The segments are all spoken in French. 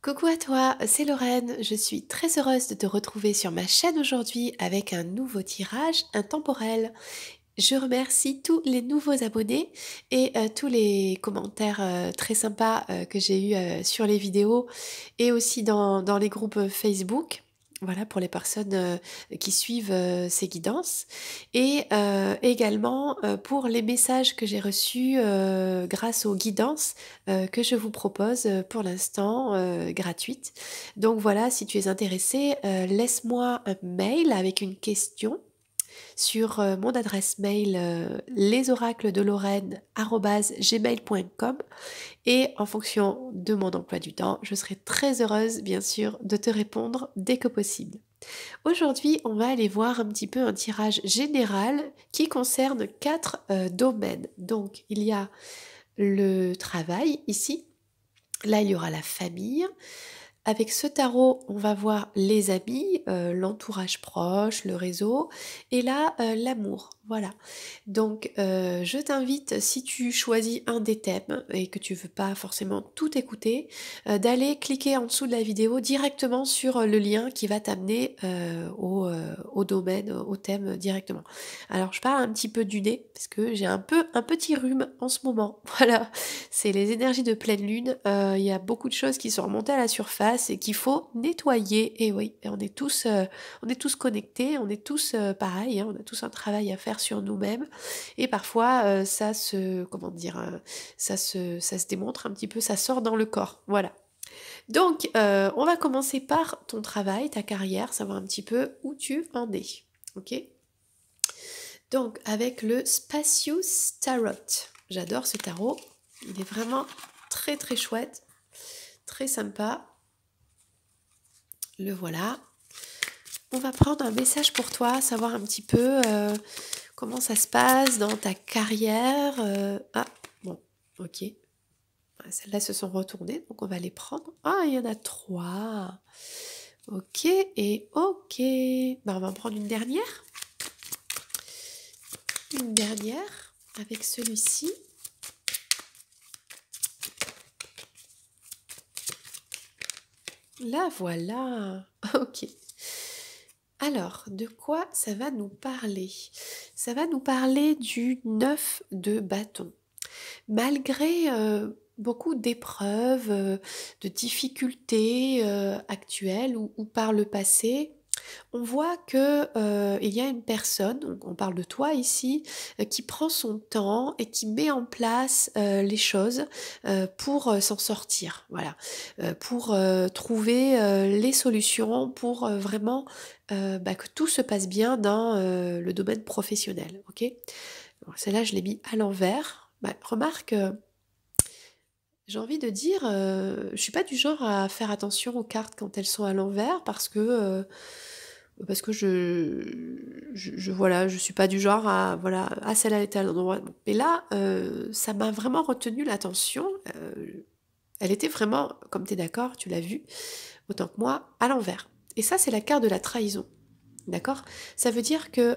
Coucou à toi, c'est Lorraine. Je suis très heureuse de te retrouver sur ma chaîne aujourd'hui avec un nouveau tirage intemporel. Je remercie tous les nouveaux abonnés et tous les commentaires très sympas que j'ai eus sur les vidéos et aussi dans les groupes Facebook. Voilà, pour les personnes qui suivent ces guidances. Et également pour les messages que j'ai reçus grâce aux guidances que je vous propose pour l'instant gratuites. Donc voilà, si tu es intéressé, laisse-moi un mail avec une question sur mon adresse mail lesoraclesdelorraine@gmail.com et en fonction de mon emploi du temps, je serai très heureuse bien sûr de te répondre dès que possible. Aujourd'hui, on va aller voir un petit peu un tirage général qui concerne 4 domaines. Donc, il y a le travail ici, là il y aura la famille, avec ce tarot, on va voir les amis, l'entourage proche, le réseau, et là, l'amour. Voilà. Donc, je t'invite, si tu choisis un des thèmes et que tu veux pas forcément tout écouter, d'aller cliquer en dessous de la vidéo directement sur le lien qui va t'amener au domaine, au thème directement. Alors, je parle un petit peu du nez parce que j'ai un petit rhume en ce moment. Voilà, c'est les énergies de pleine lune. Il y a beaucoup de choses qui sont remontées à la surface et qu'il faut nettoyer. Et oui, et on est tous connectés, on est tous pareils, hein, on a tous un travail à faire sur nous-mêmes. Et parfois, comment dire, ça se démontre un petit peu, ça sort dans le corps. Voilà. Donc, on va commencer par ton travail, ta carrière, savoir un petit peu où tu en es. Ok? Donc, avec le Spacious Tarot. J'adore ce tarot. Il est vraiment très très chouette, très sympa. Le voilà. On va prendre un message pour toi, savoir un petit peu comment ça se passe dans ta carrière. Ah, bon, ok. Celles-là se sont retournées, donc on va les prendre. Ah, il y en a 3. Ok, et ok. Ben, on va en prendre une dernière. Une dernière avec celui-ci. Là, voilà. Ok. Alors, de quoi ça va nous parler? Ça va nous parler du 9 de bâton. Malgré beaucoup d'épreuves, de difficultés actuelles ou par le passé, on voit que il y a une personne, donc on parle de toi ici, qui prend son temps et qui met en place les choses pour s'en sortir, voilà, pour trouver les solutions, pour vraiment que tout se passe bien dans le domaine professionnel, ok? Alors, celle-là, je l'ai mis à l'envers. Bah, remarque, j'ai envie de dire, je suis pas du genre à faire attention aux cartes quand elles sont à l'envers parce que voilà, je suis pas du genre à voilà, ah celle-là elle était à l'endroit. Bon. Mais là, ça m'a vraiment retenu l'attention. Elle était vraiment, comme tu es d'accord, tu l'as vu, autant que moi, à l'envers. Et ça, c'est la carte de la trahison. D'accord? Ça veut dire que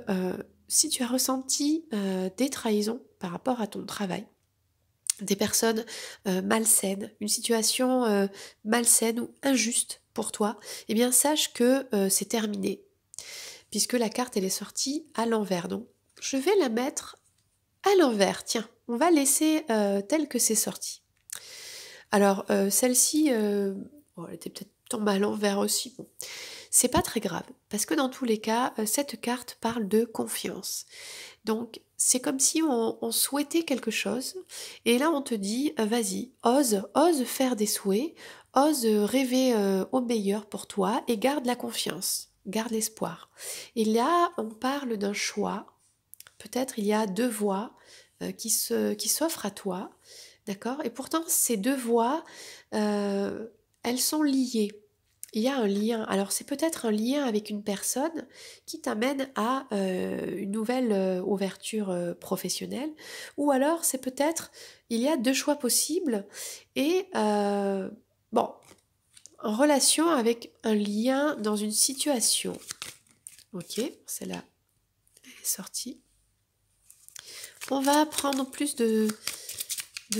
si tu as ressenti des trahisons par rapport à ton travail, des personnes malsaines, une situation malsaine ou injuste pour toi, eh bien sache que c'est terminé, puisque la carte elle est sortie à l'envers. Donc je vais la mettre à l'envers. Tiens, on va laisser tel que c'est sorti. Alors celle-ci, bon, elle était peut-être tombée à l'envers aussi. Bon. C'est pas très grave, parce que dans tous les cas, cette carte parle de confiance. Donc, c'est comme si on souhaitait quelque chose, et là on te dit, vas-y, ose faire des souhaits, ose rêver au meilleur pour toi, et garde la confiance, garde l'espoir. Et là, on parle d'un choix, peut-être il y a deux voies qui s'offrent à toi, d'accord? Et pourtant, ces deux voies, elles sont liées. Il y a un lien. Alors c'est peut-être un lien avec une personne qui t'amène à une nouvelle ouverture professionnelle. Ou alors c'est peut-être, il y a deux choix possibles. Et bon, en relation avec un lien dans une situation. Ok, celle-là est sortie. On va prendre plus de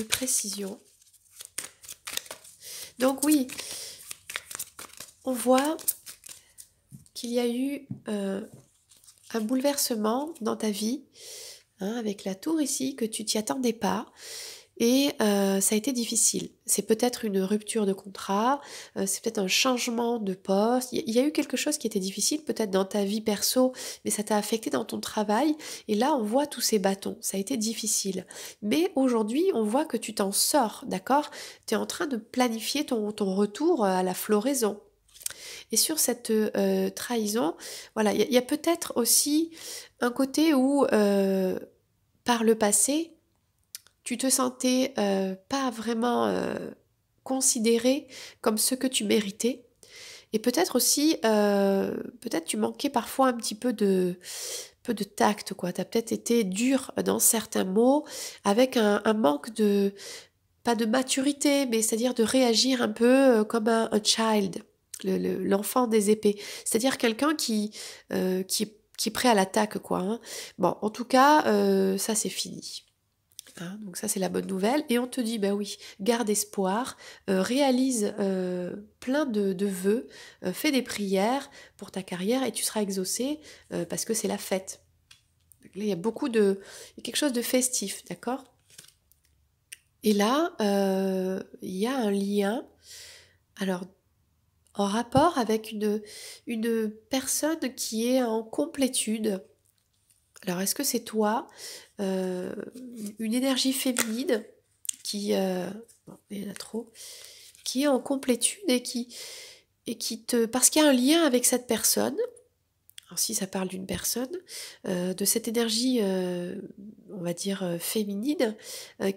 précision. Donc oui, on voit qu'il y a eu un bouleversement dans ta vie, hein, avec la tour ici, que tu t'y attendais pas. Et ça a été difficile. C'est peut-être une rupture de contrat, c'est peut-être un changement de poste. Il y a eu quelque chose qui était difficile, peut-être dans ta vie perso, mais ça t'a affecté dans ton travail. Et là, on voit tous ces bâtons. Ça a été difficile. Mais aujourd'hui, on voit que tu t'en sors, d'accord? Tu es en train de planifier ton retour à la floraison. Et sur cette trahison, voilà, il y a peut-être aussi un côté où, par le passé, tu te sentais pas vraiment considéré comme ce que tu méritais. Et peut-être aussi, peut-être tu manquais parfois un petit peu de tact, quoi. Tu as peut-être été dur dans certains mots, avec un manque de, pas de maturité, mais c'est-à-dire de réagir un peu comme un child, l'enfant des épées. C'est-à-dire quelqu'un qui est prêt à l'attaque, quoi, hein. Bon, en tout cas, ça c'est fini. Hein, donc ça c'est la bonne nouvelle. Et on te dit, bah oui, garde espoir, réalise plein de vœux, fais des prières pour ta carrière et tu seras exaucé parce que c'est la fête. Donc là, il y a il y a quelque chose de festif, d'accord? Et là, il y a un lien, alors en rapport avec une personne qui est en complétude. Alors est-ce que c'est toi, euh, une énergie féminine qui, bon, il y en a trop, qui est en complétude et qui te, parce qu'il y a un lien avec cette personne, alors si ça parle d'une personne, de cette énergie, on va dire féminine,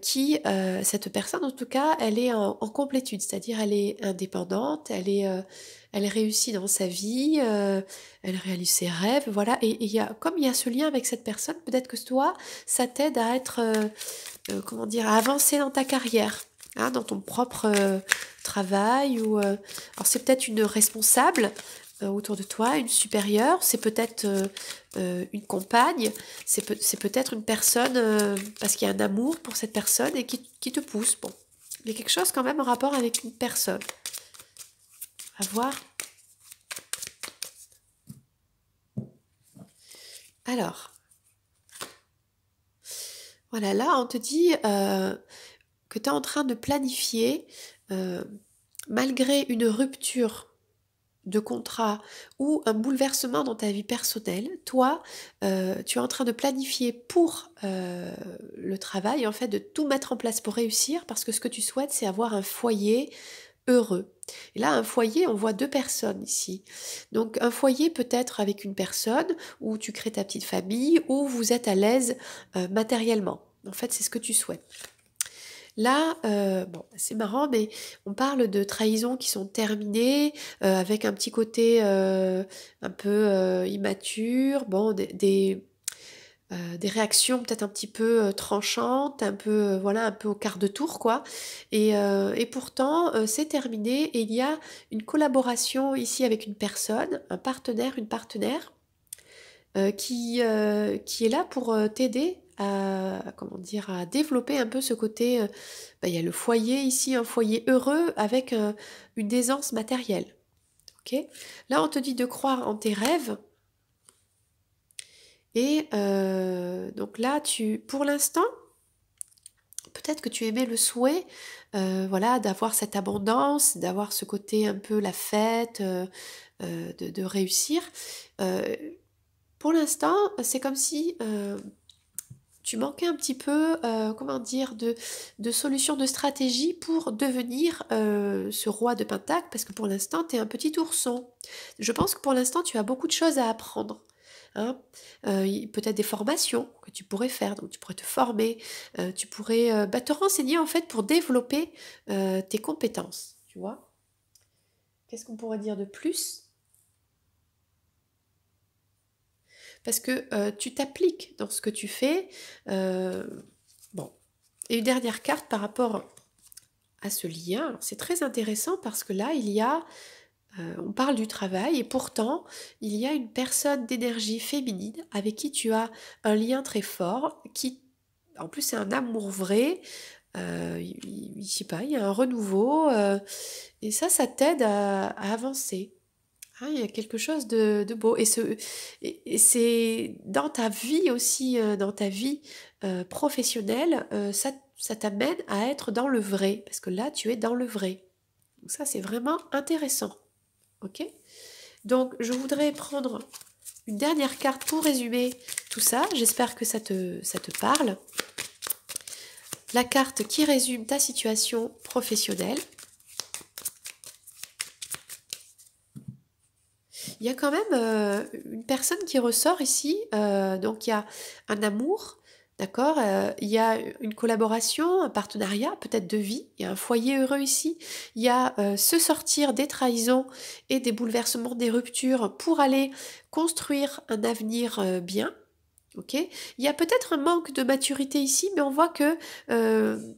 cette personne en tout cas, elle est en complétude, c'est-à-dire elle est indépendante, elle réussit dans sa vie, elle réalise ses rêves, voilà, et il y a, comme il y a ce lien avec cette personne, peut-être que toi, ça t'aide à être comment dire, à avancer dans ta carrière, hein, dans ton propre travail ou alors c'est peut-être une responsable autour de toi, une supérieure, c'est peut-être une compagne, c'est peut-être une personne parce qu'il y a un amour pour cette personne et qui te pousse. Bon, il y a quelque chose quand même en rapport avec une personne. À voir. Alors, voilà, là on te dit que tu es en train de planifier, euh, malgré une rupture de contrat ou un bouleversement dans ta vie personnelle, toi, tu es en train de planifier pour le travail, en fait, de tout mettre en place pour réussir, parce que ce que tu souhaites, c'est avoir un foyer heureux. Et là, un foyer, on voit deux personnes ici. Donc, un foyer peut être avec une personne où tu crées ta petite famille, où vous êtes à l'aise matériellement. En fait, c'est ce que tu souhaites. Là, bon, c'est marrant, mais on parle de trahisons qui sont terminées, avec un petit côté un peu immature, bon, des réactions peut-être un petit peu tranchantes, un peu, voilà, un peu au quart de tour, quoi. Et pourtant, c'est terminé et il y a une collaboration ici avec une personne, un partenaire, une partenaire, qui est là pour t'aider à, comment dire, à développer un peu ce côté. Bah, il y a le foyer ici, un foyer heureux avec une aisance matérielle. Ok. Là, on te dit de croire en tes rêves. Et donc là, pour l'instant, peut-être que tu aimais le souhait, voilà, d'avoir cette abondance, d'avoir ce côté un peu la fête, de réussir. Euh, pour l'instant, c'est comme si tu manquais un petit peu, comment dire, de solutions, de stratégie pour devenir ce roi de Pentacle, parce que pour l'instant, tu es un petit ourson. Je pense que pour l'instant, tu as beaucoup de choses à apprendre. Hein. Peut-être des formations que tu pourrais faire, donc tu pourrais te former, tu pourrais bah, te renseigner en fait pour développer tes compétences, tu vois. Qu'est-ce qu'on pourrait dire de plus? Parce que tu t'appliques dans ce que tu fais. euh, bon. Et une dernière carte par rapport à ce lien. C'est très intéressant parce que là, on parle du travail et pourtant, il y a une personne d'énergie féminine avec qui tu as un lien très fort, qui, en plus, c'est un amour vrai. Je sais pas, il y a un renouveau et ça t'aide à avancer. Ah, il y a quelque chose de beau. Et c'est dans ta vie aussi, dans ta vie professionnelle, ça t'amène à être dans le vrai. Parce que là, tu es dans le vrai. Donc ça, c'est vraiment intéressant. Ok? Donc, je voudrais prendre une dernière carte pour résumer tout ça. J'espère que ça te parle. La carte qui résume ta situation professionnelle. Il y a quand même une personne qui ressort ici. Donc, il y a un amour, d'accord. Il y a une collaboration, un partenariat, peut-être de vie. Il y a un foyer heureux ici. Il y a se sortir des trahisons et des bouleversements, des ruptures pour aller construire un avenir bien. Ok. Il y a peut-être un manque de maturité ici, mais on voit que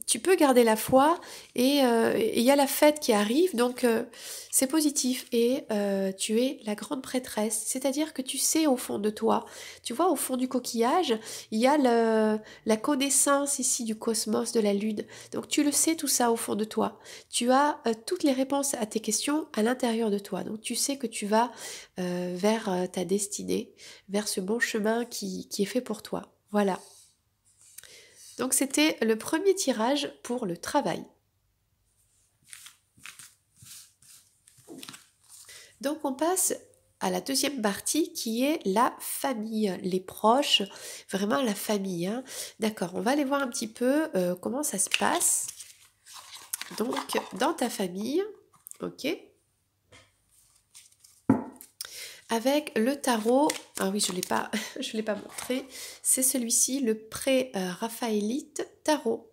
tu peux garder la foi et il y a la fête qui arrive, donc c'est positif. Et tu es la grande prêtresse, c'est-à-dire que tu sais au fond de toi, tu vois, au fond du coquillage, il y a la connaissance ici du cosmos, de la lune. Donc tu le sais tout ça au fond de toi. Tu as toutes les réponses à tes questions à l'intérieur de toi. Donc tu sais que tu vas vers ta destinée, vers ce bon chemin qui est fait pour toi. Voilà. Donc c'était le premier tirage pour le travail. Donc on passe à la deuxième partie qui est la famille, les proches, vraiment la famille. Hein. D'accord, on va aller voir un petit peu comment ça se passe. Donc dans ta famille, ok. Avec le tarot, ah oui, je l'ai pas, je l'ai pas montré, c'est celui-ci, le pré-raphaélite tarot,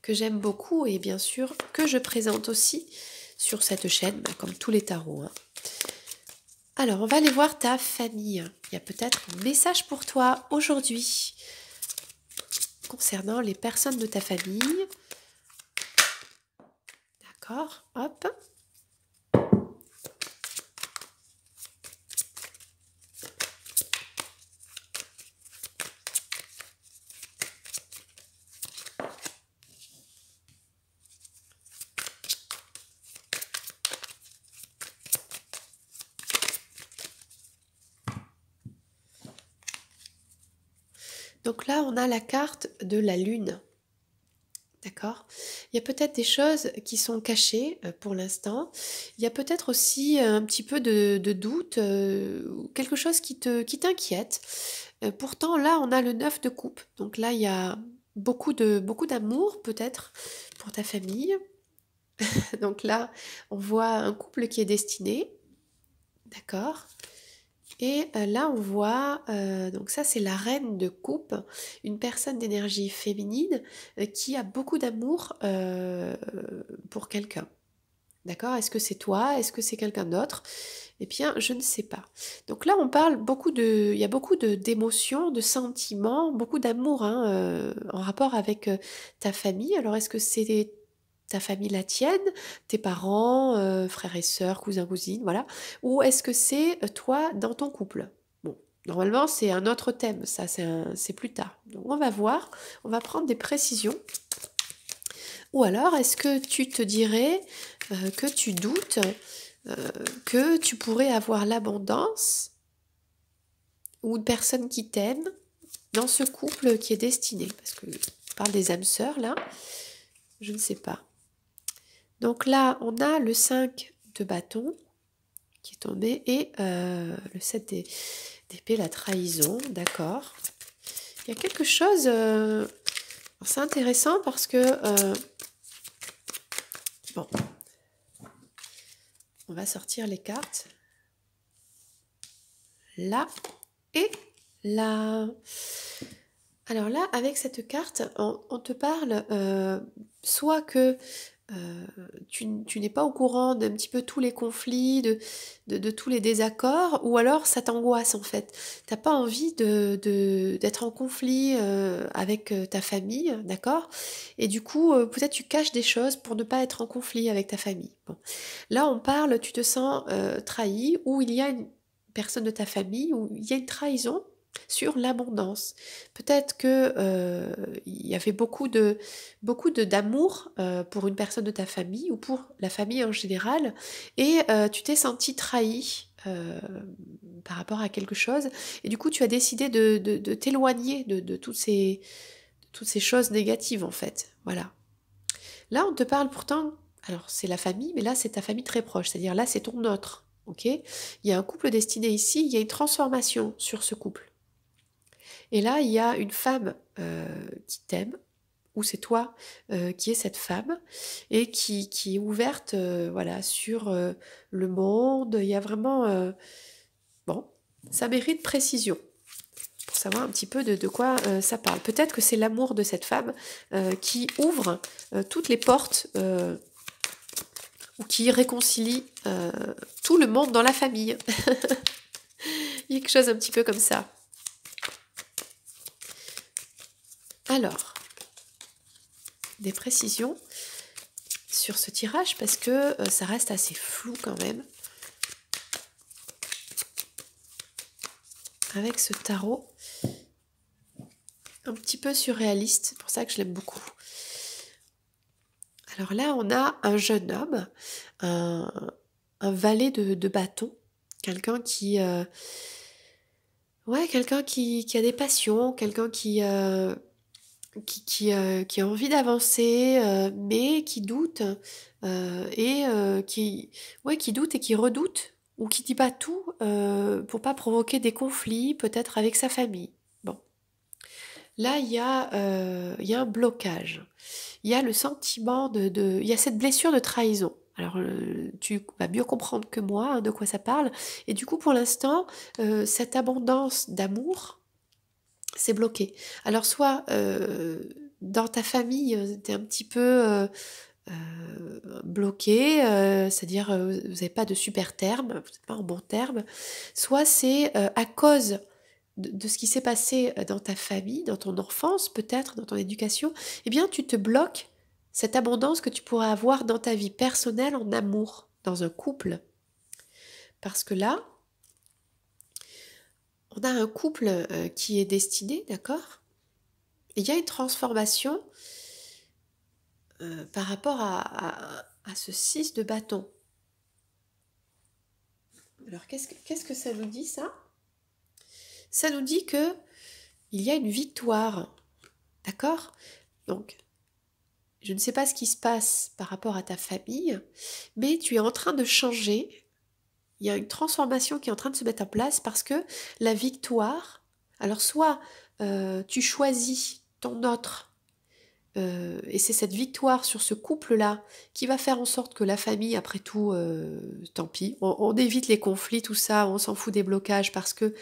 que j'aime beaucoup et bien sûr que je présente aussi sur cette chaîne, comme tous les tarots. Hein. Alors, on va aller voir ta famille. Il y a peut-être un message pour toi aujourd'hui concernant les personnes de ta famille. D'accord, hop. Donc là, on a la carte de la lune. D'accord. Il y a peut-être des choses qui sont cachées pour l'instant. Il y a peut-être aussi un petit peu de doute, ou quelque chose qui t'inquiète. Pourtant, là, on a le 9 de coupe. Donc là, il y a beaucoup d'amour peut-être pour ta famille. Donc là, on voit un couple qui est destiné. D'accord. Et là, on voit, donc ça c'est la reine de coupe, une personne d'énergie féminine qui a beaucoup d'amour pour quelqu'un. D'accord? Est-ce que c'est toi? Est-ce que c'est quelqu'un d'autre? Eh bien, je ne sais pas. Donc là, on parle il y a beaucoup d'émotions, de sentiments, beaucoup d'amour hein, en rapport avec ta famille. Alors, est-ce que c'est ta famille la tienne, tes parents, frères et sœurs, cousins, cousines, voilà. Ou est-ce que c'est toi dans ton couple? Bon, normalement, c'est un autre thème, ça, c'est plus tard. Donc, on va voir, on va prendre des précisions. Ou alors, est-ce que tu te dirais que tu doutes que tu pourrais avoir l'abondance ou une personne qui t'aime dans ce couple qui est destiné? Parce que je parle des âmes sœurs, là, je ne sais pas. Donc là, on a le 5 de bâton qui est tombé et le 7 d'épée, la trahison, d'accord. Il y a quelque chose, c'est intéressant parce que, bon, on va sortir les cartes, là et là. Alors là, avec cette carte, on te parle soit que tu n'es pas au courant d'un petit peu tous les conflits, de tous les désaccords, ou alors ça t'angoisse en fait. T'as pas envie d'être en conflit avec ta famille, d'accord? Et du coup, peut-être tu caches des choses pour ne pas être en conflit avec ta famille. Bon. Là, on parle, tu te sens trahi, ou il y a une personne de ta famille, où il y a une trahison sur l'abondance. Peut-être que il y avait beaucoup de d'amour pour une personne de ta famille ou pour la famille en général et tu t'es senti trahi euh, par rapport à quelque chose. Et du coup, tu as décidé de t'éloigner de toutes ces choses négatives, en fait. Voilà. Là, on te parle pourtant, alors c'est la famille, mais là, c'est ta famille très proche. C'est-à-dire là, c'est ton autre. Ok? Il y a un couple destiné ici, il y a une transformation sur ce couple. Et là, il y a une femme qui t'aime, ou c'est toi qui es cette femme, et qui est ouverte voilà, sur le monde. Il y a vraiment... bon, ça mérite précision pour savoir un petit peu de quoi ça parle. Peut-être que c'est l'amour de cette femme qui ouvre toutes les portes ou qui réconcilie tout le monde dans la famille. Il y a quelque chose un petit peu comme ça. Alors, des précisions sur ce tirage parce que ça reste assez flou quand même. Avec ce tarot un petit peu surréaliste, c'est pour ça que je l'aime beaucoup. Alors là, on a un jeune homme, un valet de bâton, quelqu'un qui, ouais, quelqu'un qui a des passions, quelqu'un qui a envie d'avancer, mais qui doute qui doute et qui redoute ou qui dit pas tout pour pas provoquer des conflits, peut-être avec sa famille. Bon, là il y a un blocage. Il y a le sentiment il y a cette blessure de trahison. Alors, tu vas mieux comprendre que moi hein, de quoi ça parle. Et du coup, pour l'instant, cette abondance d'amour, c'est bloqué. Alors, soit dans ta famille, tu es un petit peu bloqué, c'est-à-dire vous n'avez pas de super terme, vous n'êtes pas en bon terme, soit c'est à cause de ce qui s'est passé dans ta famille, dans ton enfance peut-être, dans ton éducation, eh bien tu te bloques cette abondance que tu pourrais avoir dans ta vie personnelle en amour, dans un couple. Parce que là, on a un couple qui est destiné, d'accord? Et il y a une transformation par rapport à ce 6 de bâton. Alors qu'est-ce que ça nous dit ça? Ça nous dit que il y a une victoire, d'accord? Donc, je ne sais pas ce qui se passe par rapport à ta famille, mais tu es en train de changer. Il y a une transformation qui est en train de se mettre en place parce que la victoire, alors soit tu choisis ton autre, et c'est cette victoire sur ce couple-là qui va faire en sorte que la famille, après tout, tant pis, on évite les conflits, tout ça, on s'en fout des blocages parce que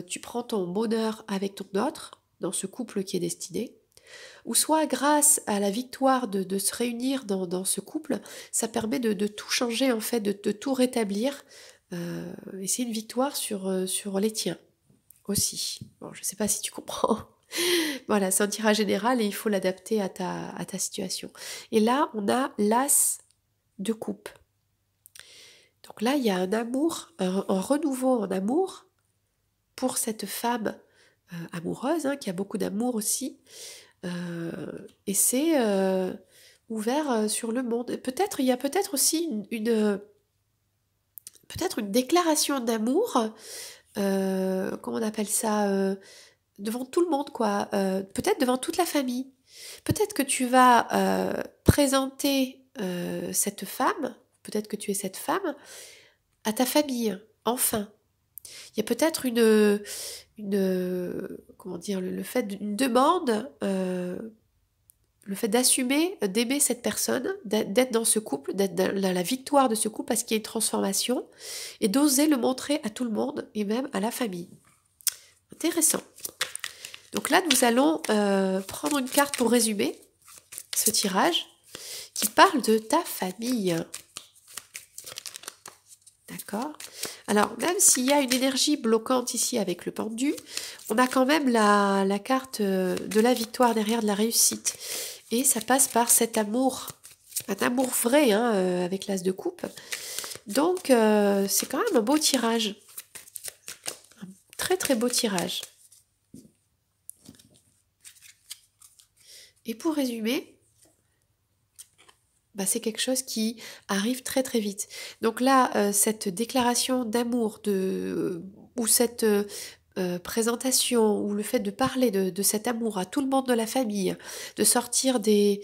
tu prends ton bonheur avec ton autre, dans ce couple qui est destiné, ou soit grâce à la victoire de se réunir dans ce couple, ça permet de tout changer en fait, de tout rétablir, et c'est une victoire sur les tiens aussi. Bon, je ne sais pas si tu comprends. Voilà, c'est un tirage général et il faut l'adapter à ta situation. Et là, on a l'as de coupe. Donc là, il y a un amour, un renouveau en amour pour cette femme amoureuse, hein, qui a beaucoup d'amour aussi. Et c'est ouvert sur le monde. Peut-être, il y a peut-être aussi peut-être une déclaration d'amour, comment on appelle ça, devant tout le monde, quoi. Peut-être devant toute la famille. Peut-être que tu vas présenter cette femme, peut-être que tu es cette femme, à ta famille, enfin. Il y a peut-être comment dire, le fait d'une demande, le fait d'assumer, d'aimer cette personne, d'être dans ce couple, d'être dans la victoire de ce couple parce qu'il y a une transformation, et d'oser le montrer à tout le monde et même à la famille. Intéressant. Donc là, nous allons prendre une carte pour résumer ce tirage qui parle de ta famille. D'accord? Alors, même s'il y a une énergie bloquante ici avec le pendu, on a quand même la carte de la victoire derrière, de la réussite. Et ça passe par cet amour, un amour vrai hein, avec l'as de coupe. Donc, c'est quand même un beau tirage. Un très très beau tirage. Et pour résumer, bah, c'est quelque chose qui arrive très très vite. Donc là, cette déclaration d'amour ou cette présentation ou le fait de parler de cet amour à tout le monde de la famille, de sortir des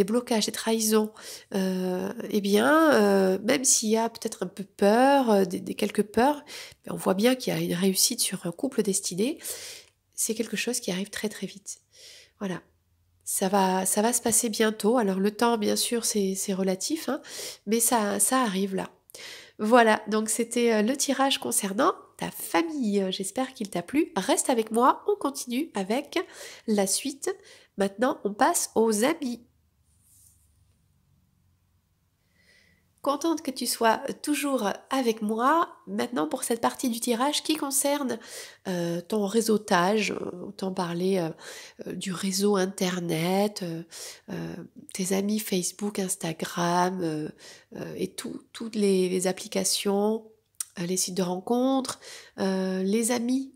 blocages, des trahisons, eh bien, même s'il y a peut-être un peu peur, des quelques peurs, ben, on voit bien qu'il y a une réussite sur un couple destiné. C'est quelque chose qui arrive très très vite. Voilà. Ça va se passer bientôt. Alors le temps, bien sûr, c'est relatif, hein, mais ça arrive là. Voilà, donc c'était le tirage concernant ta famille. J'espère qu'il t'a plu. Reste avec moi, on continue avec la suite. Maintenant, on passe aux amis. Contente que tu sois toujours avec moi. Maintenant, pour cette partie du tirage qui concerne ton réseautage, autant parler du réseau Internet, tes amis Facebook, Instagram et toutes les applications, les sites de rencontres, les amis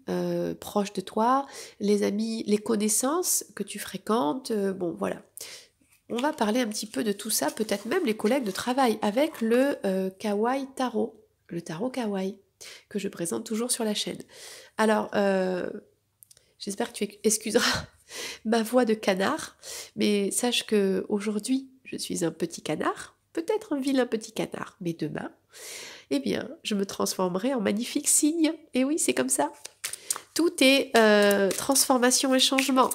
proches de toi, les amis, les connaissances que tu fréquentes. Bon, voilà. On va parler un petit peu de tout ça, peut-être même les collègues de travail, avec le Kawaii Tarot, le tarot Kawaii, que je présente toujours sur la chaîne. Alors, j'espère que tu excuseras ma voix de canard, mais sache que aujourd'hui, je suis un petit canard, peut-être un vilain petit canard, mais demain, eh bien, je me transformerai en magnifique cygne. Et oui, c'est comme ça. Tout est transformation et changement.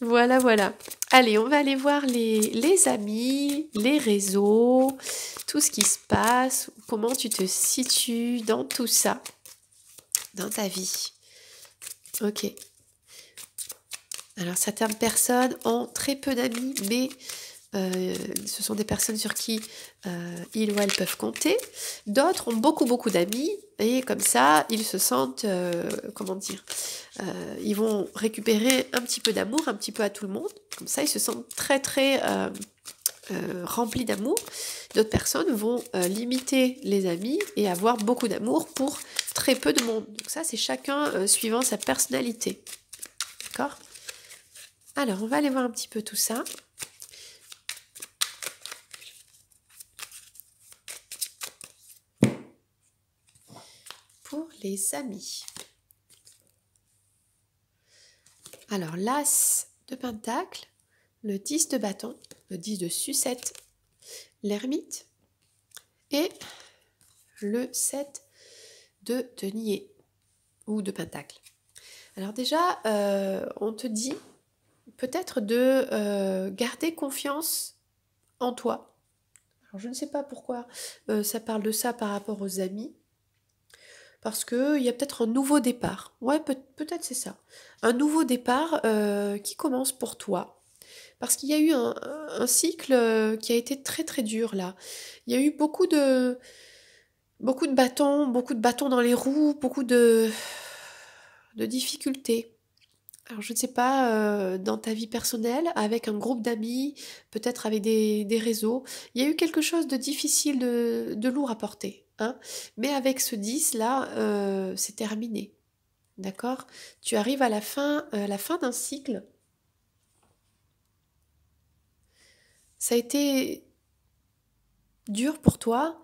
Voilà, voilà. Allez, on va aller voir les amis, les réseaux, tout ce qui se passe, comment tu te situes dans tout ça, dans ta vie. Ok. Alors, certaines personnes ont très peu d'amis, mais ce sont des personnes sur qui ils ou elles peuvent compter. D'autres ont beaucoup, beaucoup d'amis, et comme ça, ils se sentent, comment dire, ils vont récupérer un petit peu d'amour, un petit peu à tout le monde. Comme ça, ils se sentent très, très remplis d'amour. D'autres personnes vont limiter les amis et avoir beaucoup d'amour pour très peu de monde. Donc ça, c'est chacun suivant sa personnalité. D'accord ? Alors, on va aller voir un petit peu tout ça. Pour les amis. Alors, l'As de Pentacle, le 10 de bâton, le 10 de sucette, l'ermite et le 7 de denier ou de pentacle. Alors déjà, on te dit peut-être de garder confiance en toi. Alors, je ne sais pas pourquoi ça parle de ça par rapport aux amis. Parce qu'il y a peut-être un nouveau départ. Ouais, peut-être c'est ça. Un nouveau départ qui commence pour toi. Parce qu'il y a eu un cycle qui a été très très dur là. Il y a eu beaucoup de bâtons dans les roues, beaucoup de difficultés. Alors je ne sais pas, dans ta vie personnelle, avec un groupe d'amis, peut-être avec des réseaux, il y a eu quelque chose de difficile, de lourd à porter, hein. Mais avec ce 10 là, c'est terminé, d'accord? Tu arrives à la fin d'un cycle. Ça a été dur pour toi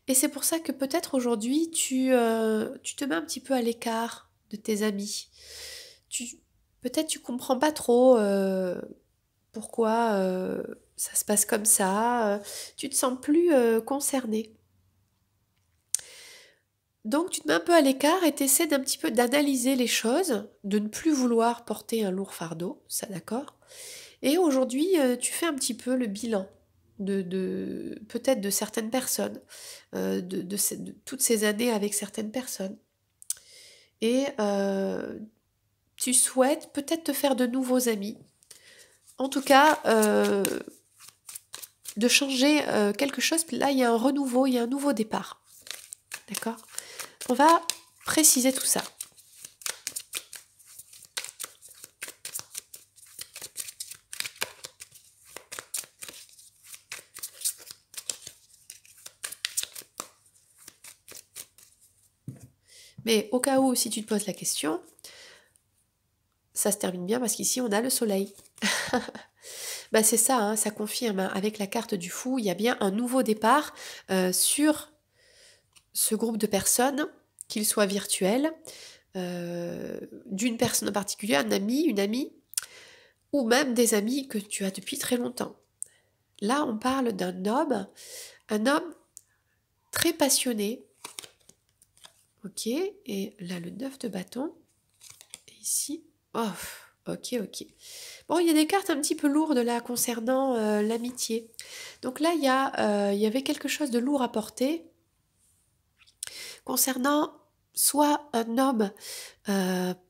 et c'est pour ça que peut-être aujourd'hui tu te mets un petit peu à l'écart de tes amis. Tu peut-être tu comprends pas trop, pourquoi ça se passe comme ça, tu te sens plus concerné. Donc tu te mets un peu à l'écart et tu essaies d'un petit peu d'analyser les choses, de ne plus vouloir porter un lourd fardeau, ça d'accord. Et aujourd'hui, tu fais un petit peu le bilan peut-être de certaines personnes, de toutes ces années avec certaines personnes. Et tu souhaites peut-être te faire de nouveaux amis. En tout cas, de changer quelque chose. Là, il y a un renouveau, il y a un nouveau départ. D'accord? On va préciser tout ça. Mais au cas où, si tu te poses la question, ça se termine bien parce qu'ici, on a le soleil. Bah, c'est ça, hein, ça confirme, hein. Avec la carte du fou, il y a bien un nouveau départ sur ce groupe de personnes, qu'il soit virtuel, d'une personne en particulier, un ami, une amie, ou même des amis que tu as depuis très longtemps. Là, on parle un homme très passionné, ok, et là le 9 de bâton, et ici, oh, ok, ok. Bon, il y a des cartes un petit peu lourdes là concernant l'amitié. Donc là, il y avait quelque chose de lourd à porter concernant soit un homme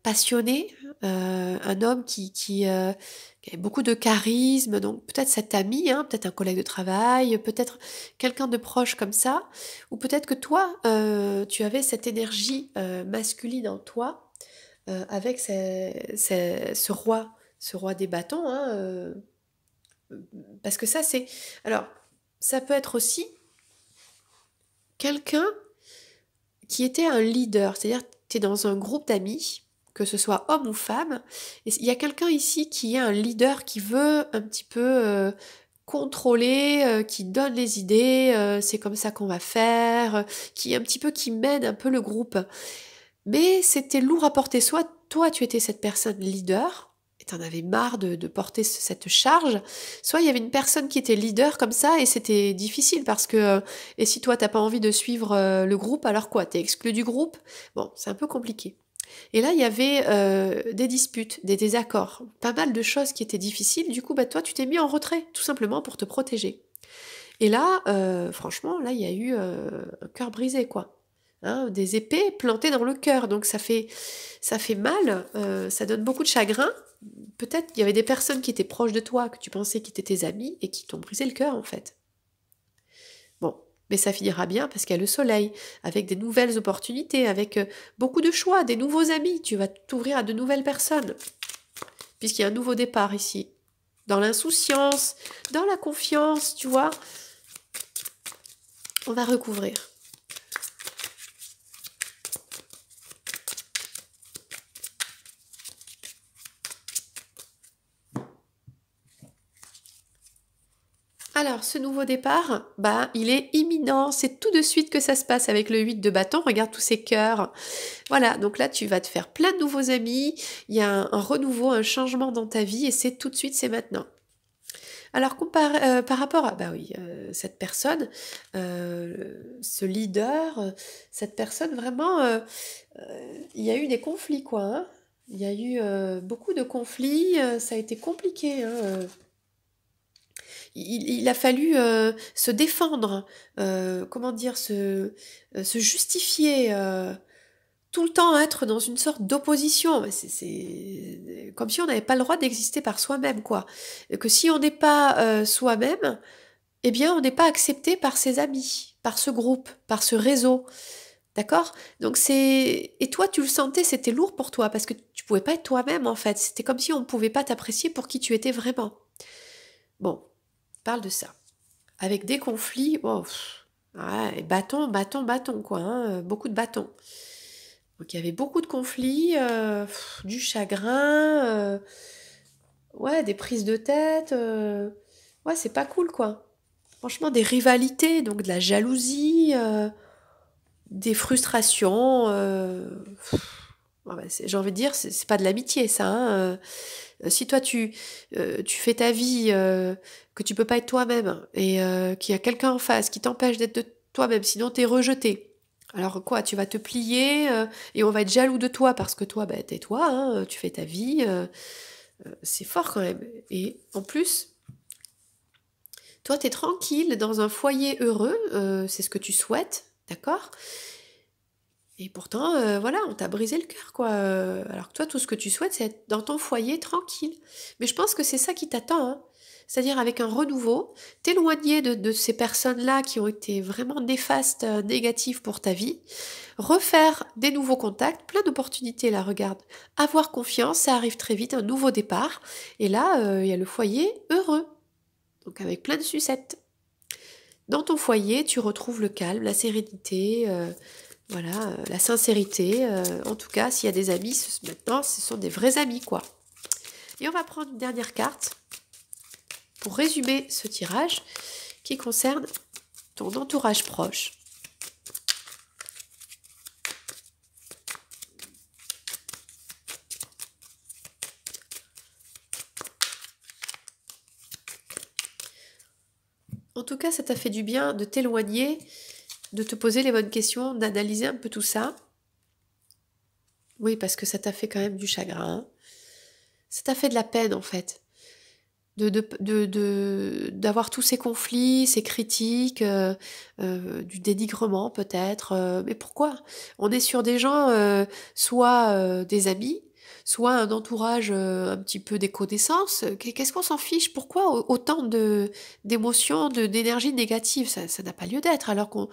passionné, un homme qui a beaucoup de charisme, donc peut-être cet ami, hein, peut-être un collègue de travail, peut-être quelqu'un de proche comme ça, ou peut-être que toi, tu avais cette énergie masculine en toi, avec ce roi des bâtons, hein, parce que ça c'est... Alors, ça peut être aussi quelqu'un qui était un leader, c'est-à-dire tu es dans un groupe d'amis, que ce soit homme ou femme, et il y a quelqu'un ici qui est un leader qui veut un petit peu contrôler, qui donne les idées, c'est comme ça qu'on va faire, qui un petit peu qui mène un peu le groupe. Mais c'était lourd à porter, soit toi tu étais cette personne leader, et t'en avais marre de porter cette charge, soit il y avait une personne qui était leader comme ça, et c'était difficile parce que, et si toi t'as pas envie de suivre le groupe, alors quoi, t'es exclu du groupe? Bon, c'est un peu compliqué. Et là, il y avait des disputes, des désaccords, pas mal de choses qui étaient difficiles, du coup, bah, toi tu t'es mis en retrait, tout simplement pour te protéger. Et là, franchement, là, il y a eu un cœur brisé, quoi. Hein, des épées plantées dans le cœur, donc ça fait mal, ça donne beaucoup de chagrin. Peut-être qu'il y avait des personnes qui étaient proches de toi, que tu pensais qui étaient tes amis, et qui t'ont brisé le cœur, en fait. Bon, mais ça finira bien parce qu'il y a le soleil, avec des nouvelles opportunités, avec beaucoup de choix, des nouveaux amis. Tu vas t'ouvrir à de nouvelles personnes, puisqu'il y a un nouveau départ ici. Dans l'insouciance, dans la confiance, tu vois, on va recouvrir. Alors, ce nouveau départ, bah, il est imminent. C'est tout de suite que ça se passe avec le 8 de bâton. Regarde tous ces cœurs. Voilà, donc là, tu vas te faire plein de nouveaux amis. Il y a un renouveau, un changement dans ta vie et c'est tout de suite, c'est maintenant. Alors, par rapport à, bah oui, cette personne, ce leader, cette personne, vraiment, il y a eu des conflits, quoi, hein. Il y a eu beaucoup de conflits, ça a été compliqué, hein, il a fallu se défendre, comment dire, se justifier, tout le temps être dans une sorte d'opposition. Mais c'est comme si on n'avait pas le droit d'exister par soi-même, quoi. Que si on n'est pas soi-même, eh bien, on n'est pas accepté par ses amis, par ce groupe, par ce réseau. D'accord? Donc c'est... Et toi, tu le sentais, c'était lourd pour toi, parce que tu pouvais pas être toi-même, en fait. C'était comme si on ne pouvait pas t'apprécier pour qui tu étais vraiment. Bon, parle de ça. Avec des conflits, oh, ouais, bâton, bâton, bâton, quoi, hein, beaucoup de bâtons. Donc il y avait beaucoup de conflits, du chagrin, ouais, des prises de tête, ouais, c'est pas cool, quoi. Franchement, des rivalités, donc de la jalousie, des frustrations, ouais, bah, j'ai envie de dire, c'est pas de l'amitié, ça, hein, si toi tu fais ta vie, que tu peux pas être toi-même, et qu'il y a quelqu'un en face qui t'empêche d'être de toi-même, sinon t'es rejeté. Alors quoi, tu vas te plier, et on va être jaloux de toi parce que toi, bah, t'es toi, hein, tu fais ta vie, c'est fort quand même. Et en plus, toi, t'es tranquille dans un foyer heureux, c'est ce que tu souhaites, d'accord? Et pourtant, voilà, on t'a brisé le cœur, quoi. Alors que toi, tout ce que tu souhaites, c'est être dans ton foyer tranquille. Mais je pense que c'est ça qui t'attend, hein. C'est-à-dire avec un renouveau, t'éloigner de ces personnes-là qui ont été vraiment néfastes, négatives pour ta vie, refaire des nouveaux contacts, plein d'opportunités, là, regarde. Avoir confiance, ça arrive très vite, un nouveau départ. Et là, il y a le foyer heureux, donc avec plein de sucettes. Dans ton foyer, tu retrouves le calme, la sérénité, voilà, la sincérité. En tout cas, s'il y a des amis, maintenant, ce sont des vrais amis, quoi. Et on va prendre une dernière carte. pour résumer ce tirage qui concerne ton entourage proche. En tout cas, ça t'a fait du bien de t'éloigner, de te poser les bonnes questions, d'analyser un peu tout ça. Oui, parce que ça t'a fait quand même du chagrin. Ça t'a fait de la peine, en fait. D'avoir tous ces conflits, ces critiques, du dénigrement peut-être. Mais pourquoi? On est sur des gens, soit des amis, soit un entourage un petit peu des connaissances. Qu'est-ce qu'on s'en fiche? Pourquoi autant d'émotions, d'énergie négative? Ça n'a pas lieu d'être alors qu'on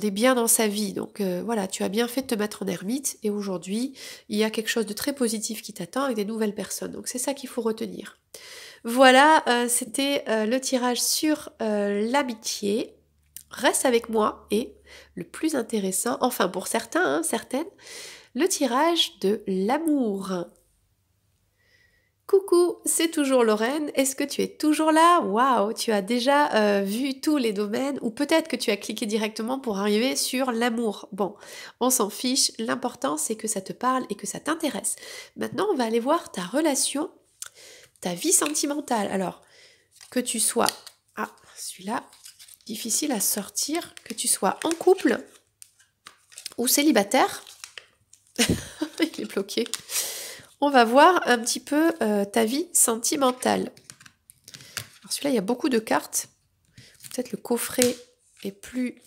est bien dans sa vie. Donc voilà, tu as bien fait de te mettre en ermite et aujourd'hui, il y a quelque chose de très positif qui t'attend avec des nouvelles personnes. Donc c'est ça qu'il faut retenir. Voilà, c'était le tirage sur l'amitié. Reste avec moi et le plus intéressant, enfin pour certains, hein, certaines, le tirage de l'amour. Coucou, c'est toujours Lorraine. Est-ce que tu es toujours là? Waouh, tu as déjà vu tous les domaines ou peut-être que tu as cliqué directement pour arriver sur l'amour. Bon, on s'en fiche. L'important, c'est que ça te parle et que ça t'intéresse. Maintenant, on va aller voir ta relation, ta vie sentimentale. Alors, que tu sois... Ah, celui-là, difficile à sortir. Que tu sois en couple ou célibataire. Il est bloqué. On va voir un petit peu ta vie sentimentale. Alors celui-là, il y a beaucoup de cartes. Peut-être le coffret est plus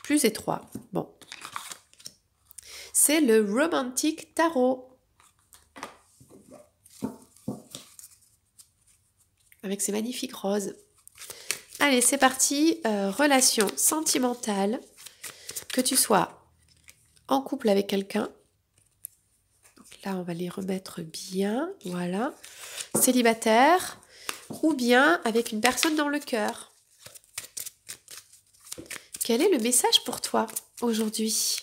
étroit. Bon. C'est le Romantic Tarot. Avec ses magnifiques roses. Allez, c'est parti. Relation sentimentale. Que tu sois en couple avec quelqu'un. Là, on va les remettre bien, voilà. Célibataire ou bien avec une personne dans le cœur. Quel est le message pour toi aujourd'hui?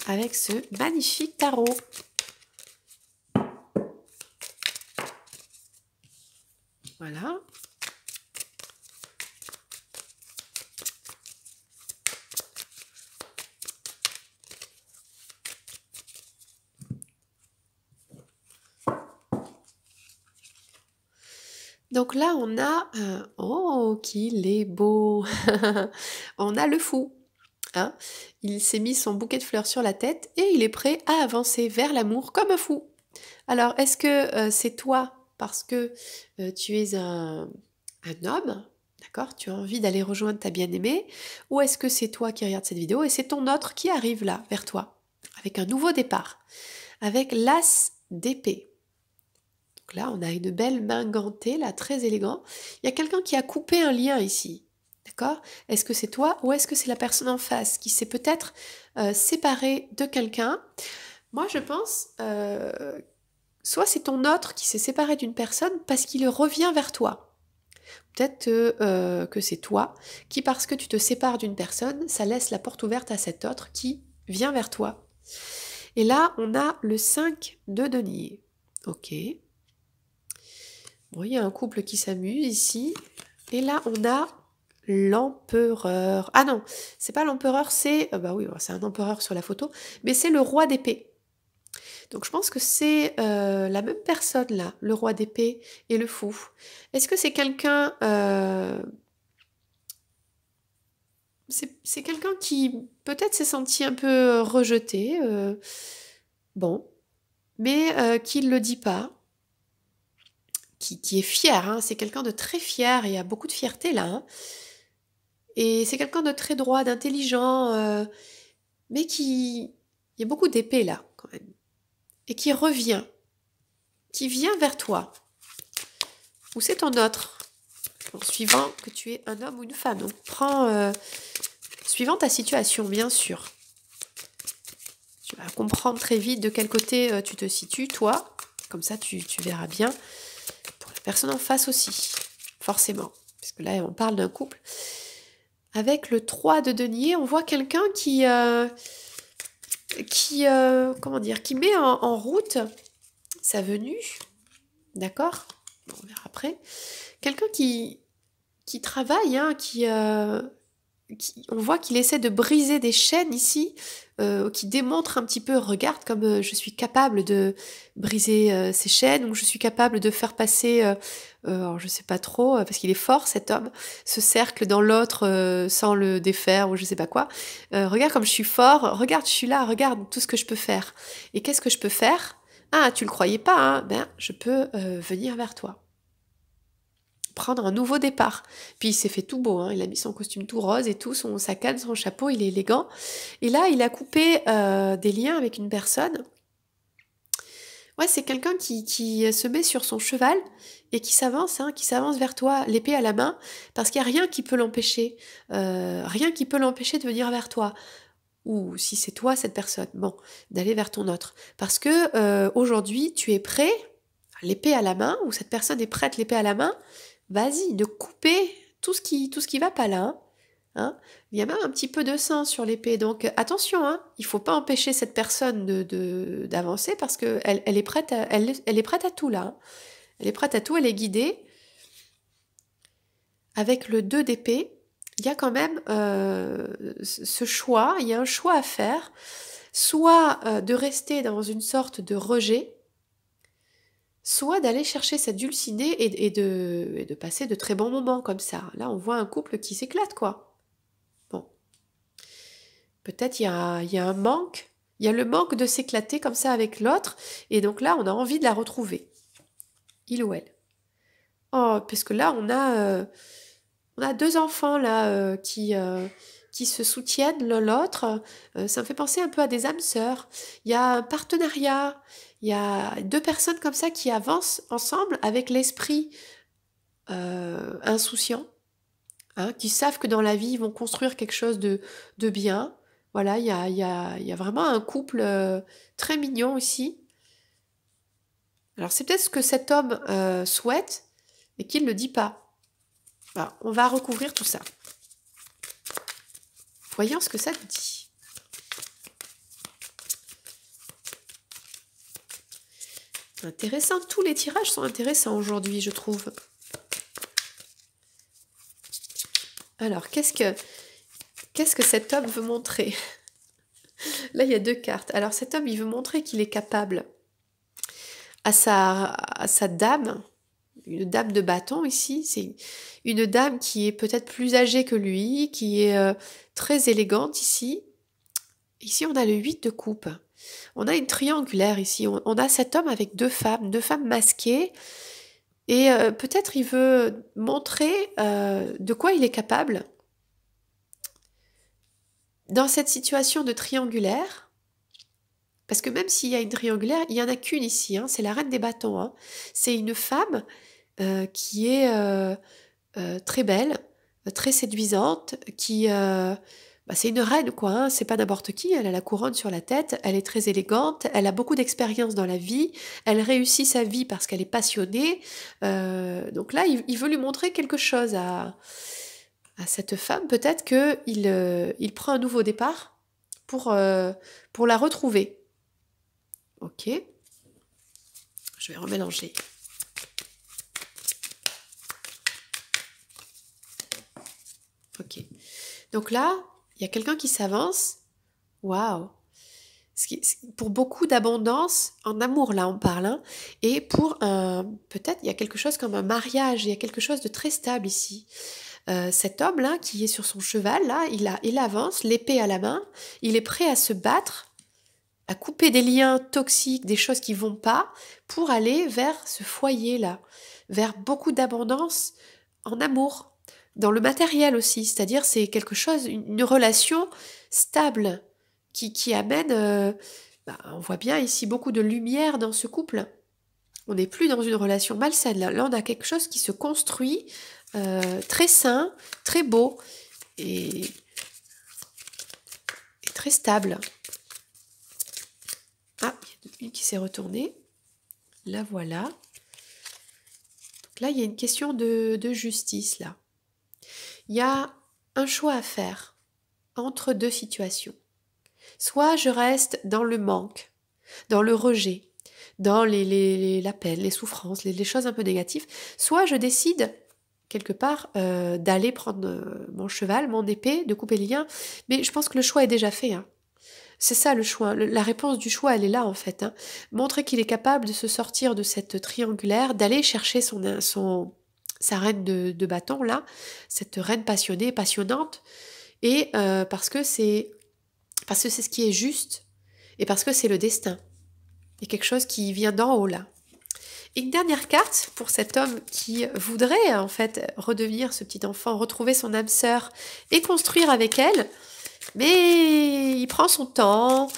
Avec ce magnifique tarot. Voilà. Donc là, on a... oh, qu'il est beau. On a le fou. Hein, il s'est mis son bouquet de fleurs sur la tête et il est prêt à avancer vers l'amour comme un fou. Alors, est-ce que c'est toi parce que tu es un homme, d'accord, tu as envie d'aller rejoindre ta bien-aimée, ou est-ce que c'est toi qui regardes cette vidéo et c'est ton autre qui arrive là, vers toi, avec un nouveau départ, avec l'as d'épée. Donc là, on a une belle main gantée, là, très élégant. Il y a quelqu'un qui a coupé un lien ici. D'accord? Est-ce que c'est toi ou est-ce que c'est la personne en face qui s'est peut-être séparée de quelqu'un? Moi, je pense, soit c'est ton autre qui s'est séparé d'une personne parce qu'il revient vers toi. Peut-être que c'est toi qui, parce que tu te sépares d'une personne, ça laisse la porte ouverte à cet autre qui vient vers toi. Et là, on a le 5 de denier. Ok. Bon, il y a un couple qui s'amuse ici. Et là, on a l'empereur. Ah non, c'est pas l'empereur, c'est... bah oui, c'est un empereur sur la photo, mais c'est le roi d'épée. Donc je pense que c'est la même personne là, le roi d'épée et le fou. Est-ce que c'est quelqu'un... c'est quelqu'un qui peut-être s'est senti un peu rejeté, bon, mais qui ne le dit pas, qui est fier, hein, c'est quelqu'un de très fier, il y a beaucoup de fierté là, hein. Et c'est quelqu'un de très droit, d'intelligent, mais qui... Il y a beaucoup d'épée là, quand même. Et qui revient, qui vient vers toi. Ou c'est ton autre, en suivant que tu es un homme ou une femme. Donc prends, suivant ta situation, bien sûr. Tu vas comprendre très vite de quel côté tu te situes, toi. Comme ça, tu verras bien. Pour la personne en face aussi, forcément. Parce que là, on parle d'un couple. Avec le 3 de denier, on voit quelqu'un qui comment dire, qui met en route sa venue, d'accord? Bon, on verra après. Quelqu'un qui travaille, hein, on voit qu'il essaie de briser des chaînes ici, qui démontre un petit peu, regarde comme je suis capable de briser ces chaînes, ou je suis capable de faire passer, alors je sais pas trop, parce qu'il est fort cet homme, ce cercle dans l'autre sans le défaire, ou je sais pas quoi. Regarde comme je suis fort, regarde je suis là, regarde tout ce que je peux faire. Et qu'est-ce que je peux faire? Ah, tu le croyais pas, hein? Ben, je peux venir vers toi. Prendre un nouveau départ. Puis il s'est fait tout beau, hein. Il a mis son costume tout rose et tout, sa canne, son chapeau, il est élégant. Et là, il a coupé des liens avec une personne. Ouais, c'est quelqu'un qui se met sur son cheval et qui s'avance vers toi, l'épée à la main, parce qu'il n'y a rien qui peut l'empêcher. Rien qui peut l'empêcher de venir vers toi. Ou si c'est toi, cette personne, bon, d'aller vers ton autre. Parce que aujourd'hui, tu es prêt, l'épée à la main, ou cette personne est prête, l'épée à la main, vas-y, de couper tout ce qui va pas là. Hein. Il y a même un petit peu de sang sur l'épée, donc attention, hein, il faut pas empêcher cette personne d'avancer parce que elle est prête elle est prête à tout là. Hein. Elle est prête à tout, elle est guidée. Avec le 2 d'épée, il y a quand même ce choix, il y a un choix à faire, soit de rester dans une sorte de rejet, soit d'aller chercher cette dulcinée et de passer de très bons moments comme ça. Là, on voit un couple qui s'éclate, quoi. Bon, peut-être il y a un manque, il y a le manque de s'éclater comme ça avec l'autre, et donc là, on a envie de la retrouver, il ou elle. Oh, parce que là, on a deux enfants là qui se soutiennent l'un l'autre. Ça me fait penser un peu à des âmes sœurs. Il y a un partenariat, il y a deux personnes comme ça qui avancent ensemble avec l'esprit insouciant, hein, qui savent que dans la vie, ils vont construire quelque chose de bien. Voilà, il y a vraiment un couple très mignon ici. Alors c'est peut-être ce que cet homme souhaite et qu'il ne le dit pas. Voilà, on va recouvrir tout ça. Voyons ce que ça nous dit. Intéressant, tous les tirages sont intéressants aujourd'hui, je trouve. Alors, qu'est-ce que cet homme veut montrer? Là, il y a deux cartes. Alors, cet homme, il veut montrer qu'il est capable à sa dame, une dame de bâton ici, c'est une dame qui est peut-être plus âgée que lui, qui est très élégante ici. Ici, on a le 8 de coupe. On a une triangulaire ici. On a cet homme avec deux femmes masquées. Et peut-être il veut montrer de quoi il est capable dans cette situation de triangulaire. Parce que même s'il y a une triangulaire, il n'y en a qu'une ici. Hein, c'est la reine des bâtons. Hein. C'est une femme qui est très belle, très séduisante, c'est une reine, quoi. Hein, c'est pas n'importe qui. Elle a la couronne sur la tête. Elle est très élégante. Elle a beaucoup d'expérience dans la vie. Elle réussit sa vie parce qu'elle est passionnée. Donc là, il veut lui montrer quelque chose à cette femme. Peut-être il prend un nouveau départ pour la retrouver. Ok. Je vais remélanger. Ok. Donc là, il y a quelqu'un qui s'avance. Waouh! Pour beaucoup d'abondance, en amour là on parle, hein, et peut-être il y a quelque chose comme un mariage, il y a quelque chose de très stable ici. Cet homme là qui est sur son cheval là, il avance, l'épée à la main, il est prêt à se battre, à couper des liens toxiques, des choses qui vont pas, pour aller vers ce foyer là, vers beaucoup d'abondance en amour, dans le matériel aussi, c'est-à-dire c'est quelque chose, une relation stable qui amène, on voit bien ici beaucoup de lumière dans ce couple. On n'est plus dans une relation malsaine. Là, on a quelque chose qui se construit, très sain, très beau et très stable. Ah, il y a une qui s'est retournée. La voilà. Donc là, il y a une question de justice, là. Il y a un choix à faire entre deux situations. soit je reste dans le manque, dans le rejet, dans la peine, les souffrances, les choses un peu négatives, soit je décide quelque part d'aller prendre mon cheval, mon épée, de couper les liens, mais je pense que le choix est déjà fait, hein. C'est ça le choix, la réponse du choix, elle est là en fait, hein. Montrer qu'il est capable de se sortir de cette triangulaire, d'aller chercher sa reine de bâton là, cette reine passionnée, passionnante, et parce que c'est ce qui est juste, et parce que c'est le destin. Il y a quelque chose qui vient d'en haut là. Et une dernière carte pour cet homme qui voudrait en fait redevenir ce petit enfant, retrouver son âme sœur et construire avec elle, mais il prend son temps,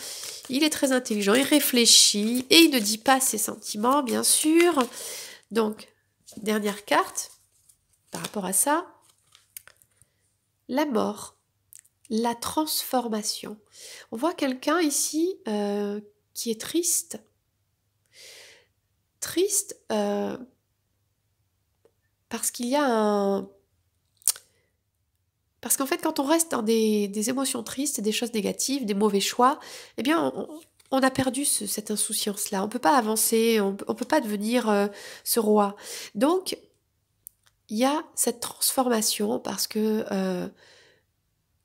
il est très intelligent, il réfléchit et il ne dit pas ses sentiments bien sûr. Donc, dernière carte par rapport à ça, la mort, la transformation. On voit quelqu'un ici qui est triste. Triste parce qu'il y a un... Parce qu'en fait, quand on reste dans des émotions tristes, des choses négatives, des mauvais choix, eh bien, on a perdu cette insouciance-là. On ne peut pas avancer, on ne peut pas devenir ce roi. Donc, il y a cette transformation parce que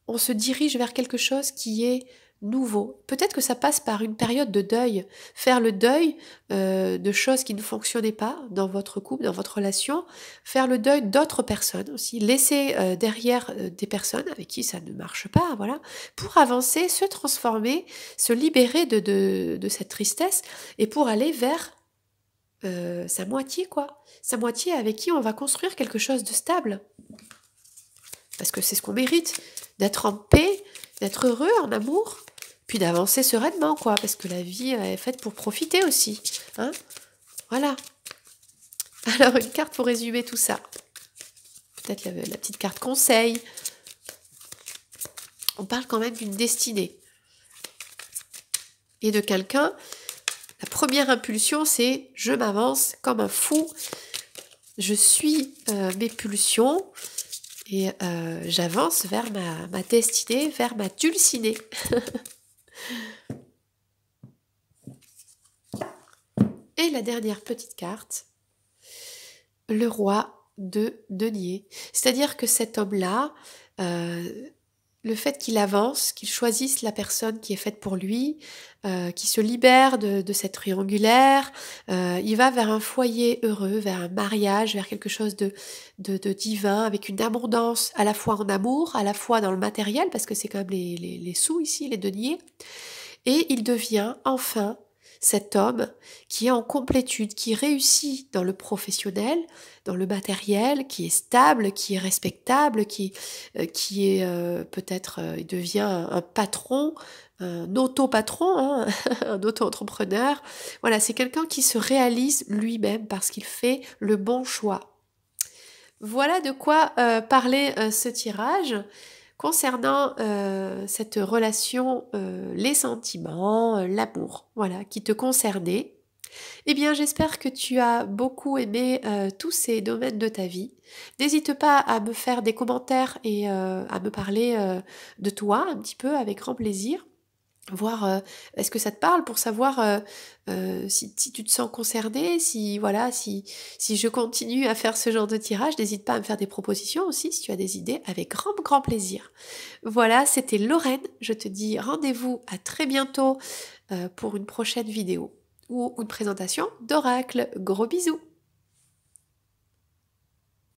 on se dirige vers quelque chose qui est nouveau. Peut-être que ça passe par une période de deuil. Faire le deuil de choses qui ne fonctionnaient pas dans votre couple, dans votre relation. Faire le deuil d'autres personnes aussi. Laisser derrière des personnes avec qui ça ne marche pas, voilà. Pour avancer, se transformer, se libérer de cette tristesse et pour aller vers sa moitié, quoi. Sa moitié avec qui on va construire quelque chose de stable. Parce que c'est ce qu'on mérite, d'être en paix, d'être heureux en amour, puis d'avancer sereinement, quoi, parce que la vie est faite pour profiter aussi, hein. Voilà. Alors, une carte pour résumer tout ça. Peut-être la petite carte conseil. On parle quand même d'une destinée. Et de quelqu'un, la première impulsion, c'est « je m'avance comme un fou, je suis mes pulsions ». Et j'avance vers ma destinée, vers ma dulcinée. Et la dernière petite carte, le roi de denier. C'est-à-dire que cet homme-là, le fait qu'il avance, qu'il choisisse la personne qui est faite pour lui, qu'il se libère de cette triangulaire, il va vers un foyer heureux, vers un mariage, vers quelque chose de divin, avec une abondance à la fois en amour, à la fois dans le matériel, parce que c'est quand même les sous ici, les deniers, et il devient enfin cet homme qui est en complétude, qui réussit dans le professionnel, dans le matériel, qui est stable, qui est respectable, qui est peut-être, il devient un patron, un auto-patron, hein, un auto-entrepreneur. Voilà, c'est quelqu'un qui se réalise lui-même parce qu'il fait le bon choix. Voilà de quoi parler ce tirage. Concernant cette relation, les sentiments, l'amour, voilà, qui te concernait, eh bien j'espère que tu as beaucoup aimé tous ces domaines de ta vie. N'hésite pas à me faire des commentaires et à me parler de toi un petit peu avec grand plaisir. Voir est-ce que ça te parle pour savoir si tu te sens concerné, si voilà, si je continue à faire ce genre de tirage, n'hésite pas à me faire des propositions aussi si tu as des idées, avec grand plaisir. Voilà, c'était Lorraine, je te dis rendez-vous à très bientôt pour une prochaine vidéo ou une présentation d'oracle. Gros bisous.